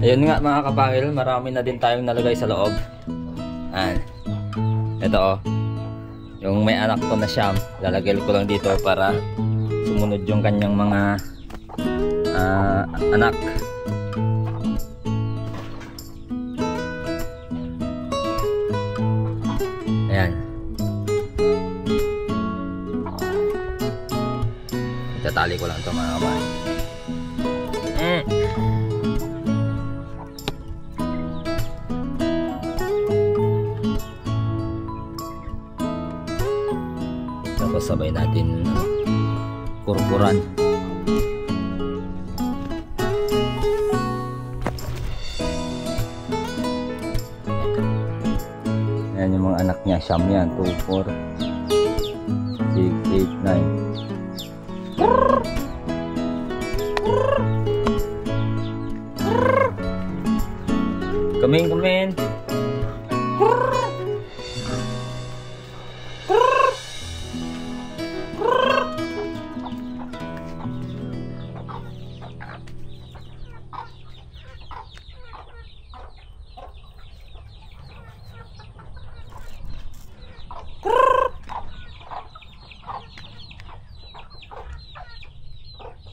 Ayun nga mga kapangil, marami na din tayong nalagay sa loob. Ayan. Ito oh. Yung may anak to na siyam, lalagay ko lang dito para sumunod yung kanyang mga anak. Ayan. Itatali ko lang ito mga kapangil. Tapos sabay natin kurkuran. Ayan yung mga anak niya, siyam yan, 2, 4, 6, 8, 9. Come in.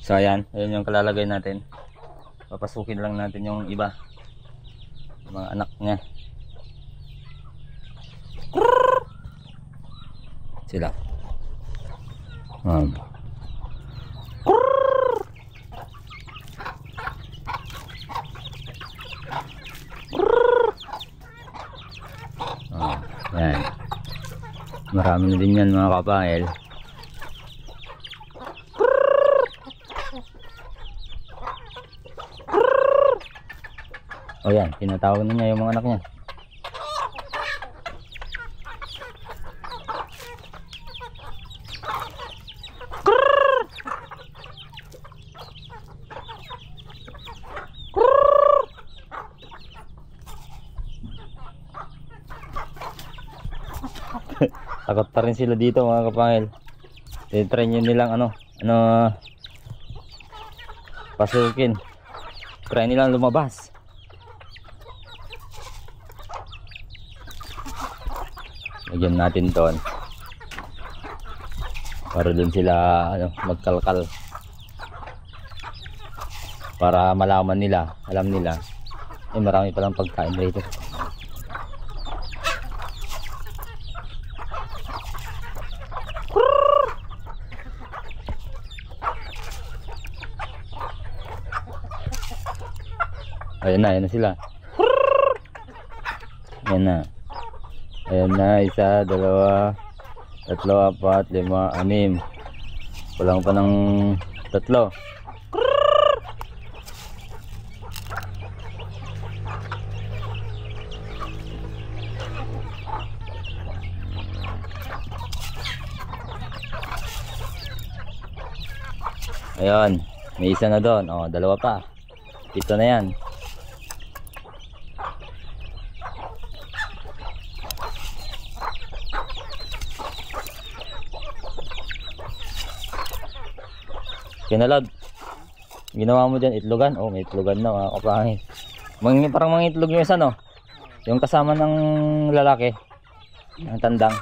So ayan yung kalalagay natin. Papasukin lang natin yung iba, mga anak niya. Sila. Ayan. Marami na din yan mga kapangil. O yan, tinatawag na niya yung mga anak niya. Takot pa rin sila dito mga kapangil. Try nyo nilang pasukin. Try nilang lumabas. Lagyan natin doon para doon sila magkalkal, para malaman nila, alam nila marami palang pagkain rito. Ayan na sila. Ayan na, 1, 2, 3, 4, 5, 6. Kulang pa ng 3. Ayan, may isa na doon. O, 2 pa. 7 na yan. Kinalad, ginawa mo dyan itlogan. Oh, may itlogan na mga kapangil. Parang mga itlog yung isa, no? Yung kasama ng lalaki, ang tandang.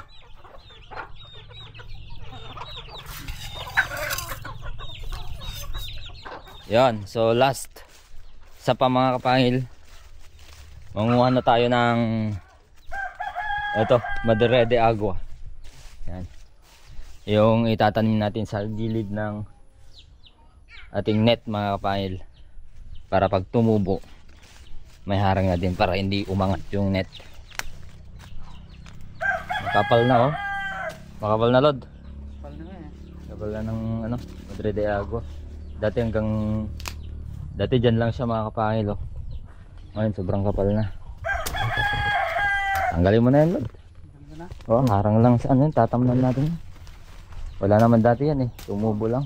Yan, so last sa pa mga kapangil, manguha na tayo ng ito, Madre de Agua. Yan, yung itatanim natin sa gilid ng ating net mga kapangil, para pag tumubo may harang na din, para hindi umangat yung net. Makapal na oh, makapal na lod. Kapal na ng Madre de Agua. Dati dyan lang siya mga kapangil oh. Ngayon sobrang kapal na. Tanggalin mo na yan lod. Oh, harang lang sa tatamnan natin. Wala naman dati yan eh, tumubo lang.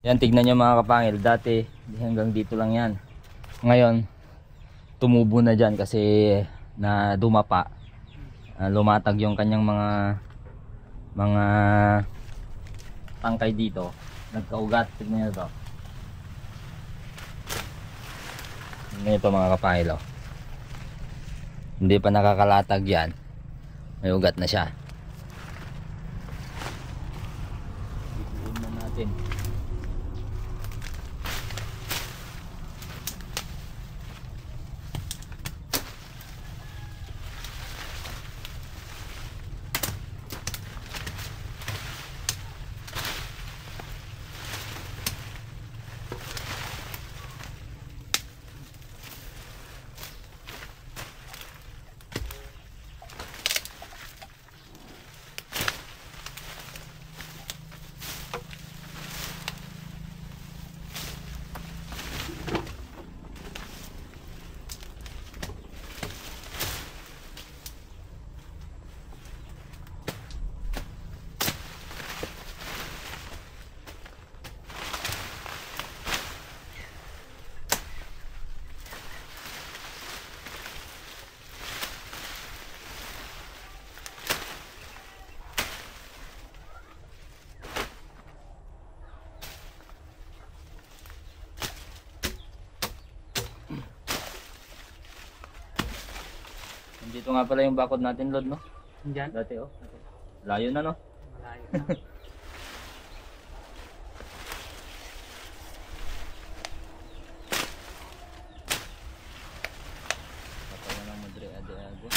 Yan, tignan nyo mga kapangil, dati hanggang dito lang yan. Ngayon tumubo na dyan kasi na dumapa, lumatag yung kanyang mga mga tangkay dito nagkaugat. Tignan nyo to. Ito mga kapangil, oh. Hindi pa nakakalatag yan, may ugat na siya. Bitihin na natin. Dito nga pala yung bakod natin, Lord, no? Diyan? Dati, oh. Layo na, no? Malayo na. Kapag na ng Madre de Agua.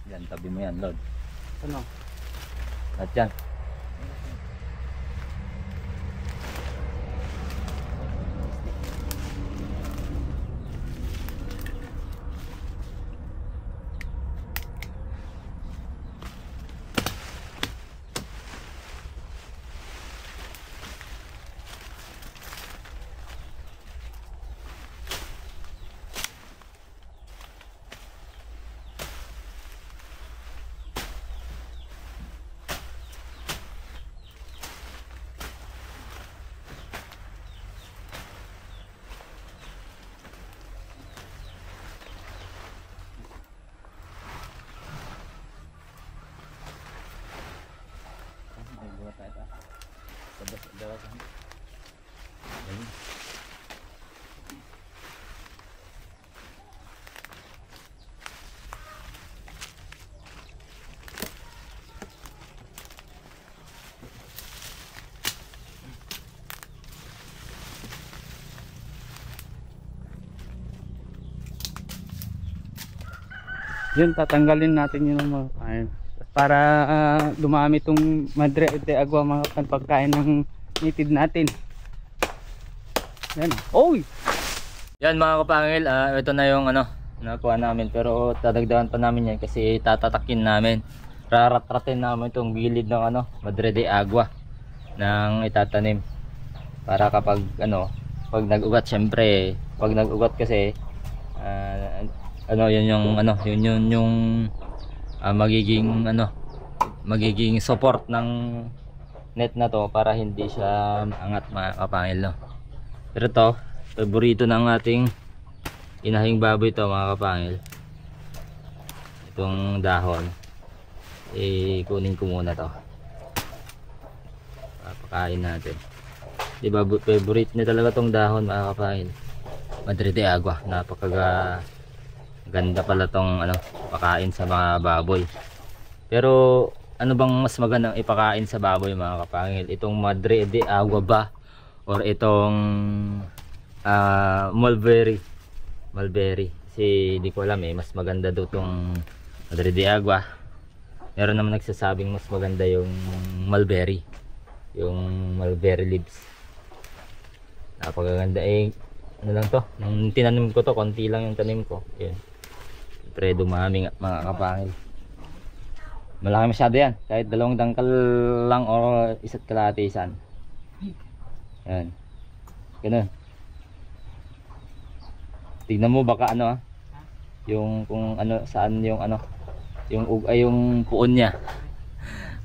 Yan, tabi mo yan, Lord. Ano? At yan. Yun, tatanggalin natin yun mga kain. Para dumami itong Madre de Agua mga pagkain ng native natin. Yan. Oy! Yan mga kapangil, ito na yung ano, nakuha namin. Pero tatagdagan pa namin yan kasi tatatakin namin. Raratratin namin itong gilid ng ano, Madre de Agua ng itatanim. Para kapag ano, pag nag-ugat, syempre, pag nag-ugat kasi ano, yun yung ano, yun yung magiging ano, magiging support ng net na to para hindi siya angat mga kapangil, no? Pero to, paborito ng ating inahing baboy to mga kapangil. Itong dahon, kunin ko muna to. Papakain natin. Diba favorite niya talaga tong dahon mga kapangil. Madre de Agua, ganda pala tong ano, pakain sa mga baboy. Pero ano bang mas magandang ipakain sa baboy mga kapangil? Itong Madre de Agua ba or itong mulberry? Kasi di ko alam mas maganda daw tong Madre de Agua. Meron naman nagsasabing mas maganda yung mulberry, yung mulberry leaves. Napakaganda. Ano lang to, nung tinanim ko to, konti lang yung tanim ko. Yun, pre, dumami mga kapangil. Malaki masyado yan, kahit 2 dangkal lang o 1 kalahati isan. Yan, ganun. Tignan mo baka ano yung kung ano, saan yung ano, yung puon niya.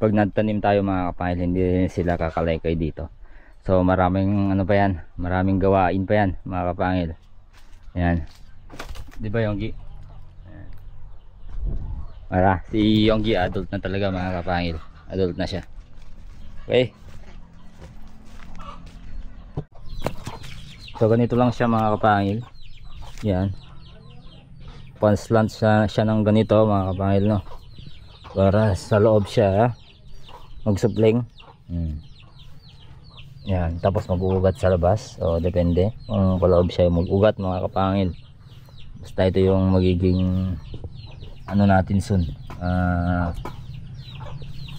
pag nagtanim tayo mga kapangil, hindi sila kakalaykay dito. So maraming ano pa yan, maraming gawain pa yan mga kapangil. Ayan, di ba Yonggi? Para si Yonggi adult na talaga mga kapangil, adult na siya. Okay, so ganito lang siya mga kapangil. Yan, panslant siya ng ganito mga kapangil, no, para sa loob siya magsupling. Yan, tapos mag-uugat sa labas, o depende kung paloob siya mag-ugat mga kapangil. Basta ito yung magiging ano natin soon,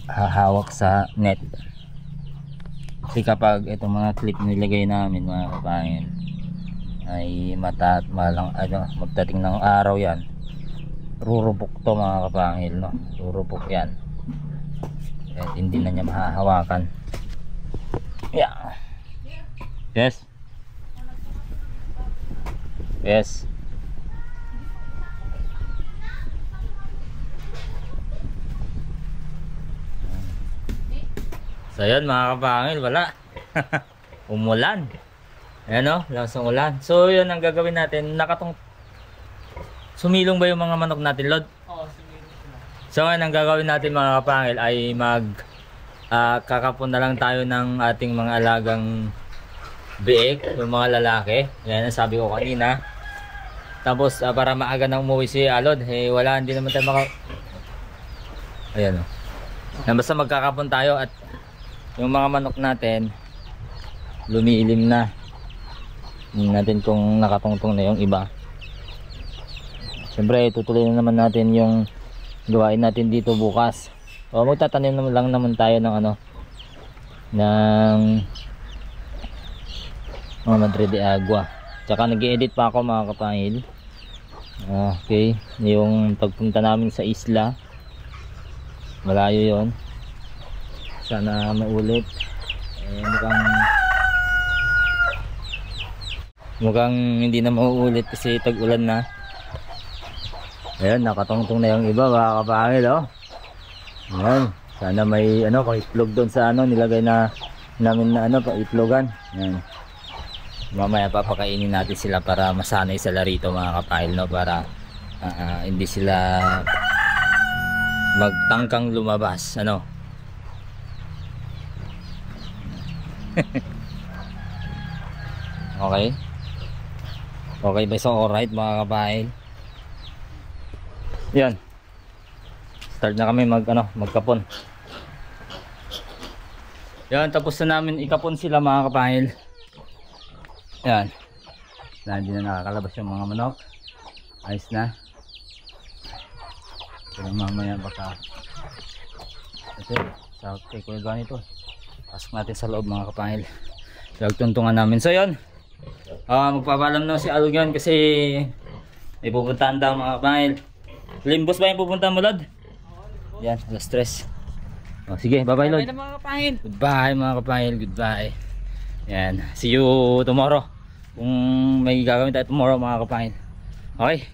hahawak sa net. Kasi kapag itong mga clip nilagay namin mga kapangil ay magdating ng araw yan, rurupok to mga kapangil, no, rurupok yan. At hindi na niya mahahawakan. Yeah. Yes. Yes. So yun mga kapangil, wala. Umulan. Ayan o, langsung ulan. So yun ang gagawin natin. Sumilong ba yung mga manok natin, Lord? Oo, sumilong sila. So ngayon ang gagawin natin mga kapangil ay kakapon na lang tayo ng ating mga alagang biik, yung mga lalaki. Yan ang sabi ko kanina. Tapos para maaga na umuwi si Alod, wala, hindi naman tayo ayan o. Basta magkakapon tayo at yung mga manok natin lumiilim na. Tingnan natin kung nakatungtong na yung iba. Siyempre tutuloy na naman natin yung gawain natin dito bukas. O magtatanim lang naman tayo ng ng mga Madre de Agua. Tsaka nag-i-edit pa ako mga kapangil. Okay, yung pagpunta namin sa isla, malayo yon, sana maulit. Mukhang hindi na mauulit kasi tag-ulan na. Ayun, nakatungtong na yung iba mga kapangil, oh. Ayan, sana may itlog doon sa nilagay namin na pa-itlogan. Ayan, mamaya papakainin natin sila para masanay sila rito mga kapangil, no, para hindi sila magtangkang lumabas, okay. Okay ba? So alright mga kapangil. Yan, start na kami magkapon. Yan, tapos na namin ikapon sila mga kapangil. Yan, hindi na nakakalabas yung mga manok. Ayos na. Pero mamaya baka sa kuya ganito, pasok natin sa loob mga kapangil. Tuntungan namin. So yun, magpapalam na si Alog yan kasi may pupuntahan daw mga kapangil. Limbos ba yung pupuntahan mo, Lod? Yan, alas 3. Sige, bye bye Lod. Bye mga kapangil. Goodbye mga kapangil, goodbye. Yan, see you tomorrow. Kung may gagawin tayo tomorrow mga kapangil. Okay.